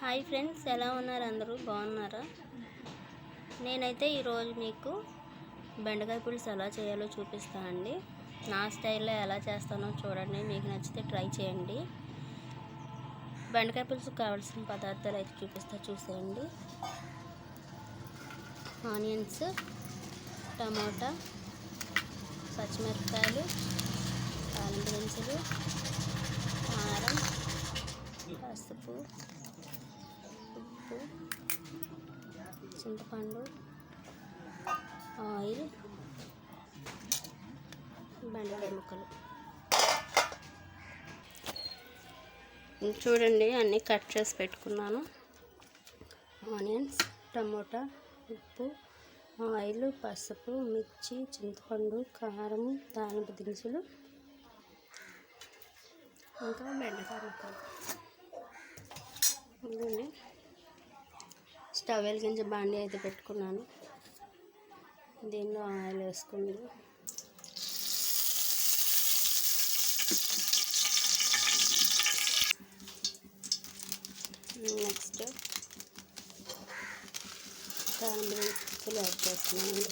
Hi friends, ఎలా ఉన్నారు? అందరూ బాగున్నారా? నేనైతే ఈరోజు మీకు బెండకాయ పులుసు ఎలా చేయాలో చూపిస్తానండి. నా స్టైల్లో ఎలా చేస్తానో చూడండి. మీకు నచ్చితే ట్రై చేయండి. బెండకాయ పులుసు కావాల్సిన పదార్థాలు అయితే చూసేయండి. ఆనియన్స్, టమాటా, పచ్చిమిరపకాయలు, తాలింపు దినుసులు, కారం, పసుపు, ఉప్పు, చింతపండు, ఆయిల్, బెండకాయ ముక్కలు. చూడండి, అన్నీ కట్ చేసి పెట్టుకున్నాను. ఆనియన్స్, టమోటా, ఉప్పు, ఆయిల్, పసుపు, మిర్చి, చింతపండు, కారం, తాలింపు దినుసులు, ఇంకా బెండకాయ ముక్కలు. ఇదండి, స్టవ్ వెలిగించి బాండీ అయితే పెట్టుకున్నాను. దీనిలో ఆయిల్ వేసుకుంది. నెక్స్ట్ తాలింపు దినుసులు యాడ్ చేస్తున్నాను.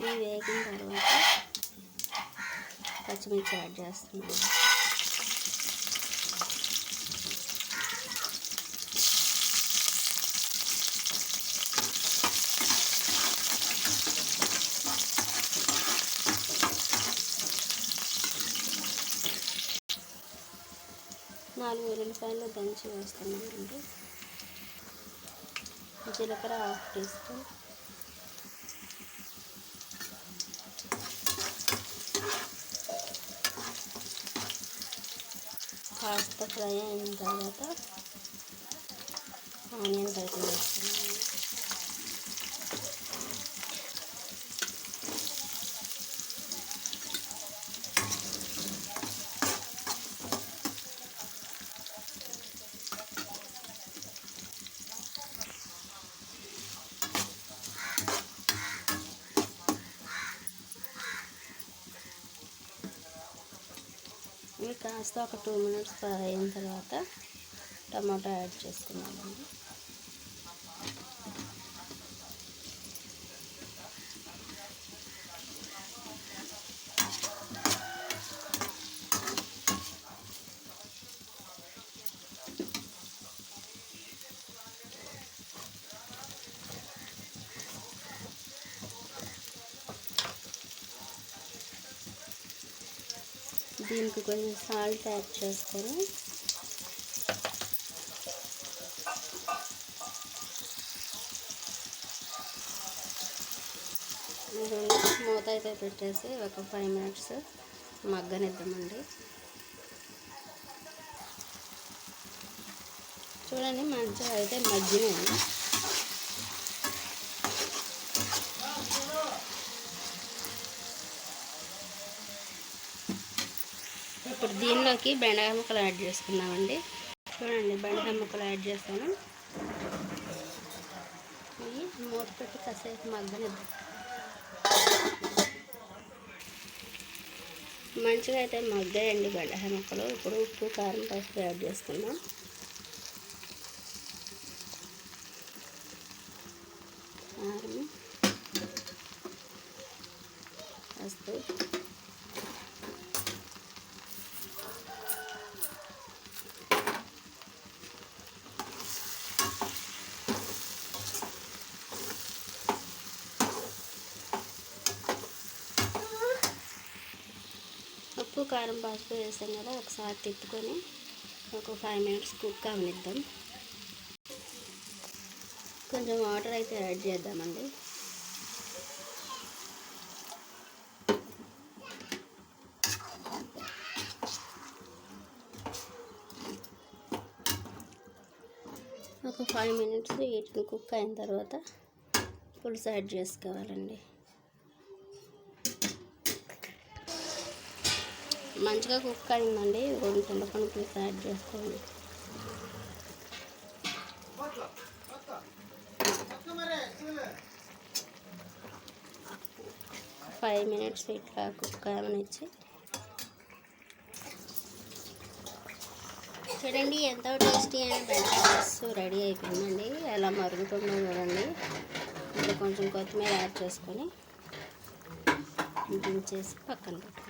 ఇవి వేగిన తర్వాత పచ్చిమిర్చి యాడ్ చేస్తున్నాను. నాలుగు ఉల్లిపాయలు దంచి వేస్తున్నానండి. జీలకర్ర 1/2 టీ స్పూన్, కాస్త ఫ్రై అయిన తర్వాత ఆనియన్స్ అయితే వేస్తున్నాను. ఇవి కాస్త ఒక 2 మినిట్స్ ఫ్రై అయిన తర్వాత టమాటా యాడ్ చేసుకున్నామండి. దీనికి కొంచెం సాల్ట్ యాడ్ చేసుకొని మూత అయితే పెట్టేసి ఒక 5 మినిట్స్ మగ్గనిద్దామండి. చూడండి, మంచిగా అయితే మగ్గినాయి. ఇప్పుడు దీనిలోకి బెండకాయ ముక్కలు యాడ్ చేసుకున్నామండి. చూడండి, బెండకాయ ముక్కలు యాడ్ చేస్తాను. ఇవి మూత పెట్టి కాసేపు మగ్గనిద్దాం. మంచిగా అయితే మగ్గాయండి బెండకాయ ముక్కలు. ఇప్పుడు ఉప్పు, కారం, పసుపు యాడ్ చేసుకుందాం. కారం, పసుపు, ఉప్పు, కారం, పసుపు వేసాం కదా, ఒకసారి తిప్పుకొని ఒక 5 మినిట్స్ కుక్ అవనిద్దాం. కొంచెం వాటర్ అయితే యాడ్ చేద్దామండి. ఒక 5 మినిట్స్ వీటిని కుక్ అయిన తర్వాత పులుసు యాడ్ చేసుకోవాలండి. మంచిగా కుక్ అయిందండి. రెండు చింతపండు పులుసు యాడ్ చేసుకోండి. 5 మినిట్స్ ఇట్లా కుక్ అవనిచ్చి చూడండి ఎంతో టేస్టీ అయిన బెండకాయ పులుసు రెడీ అయిపోయిందండి. ఎలా మరుగుతుందో చూడండి. ఇంకా కొంచెం కొత్తిమీర యాడ్ చేసుకొని దించేసి పక్కన పెట్టుకోండి.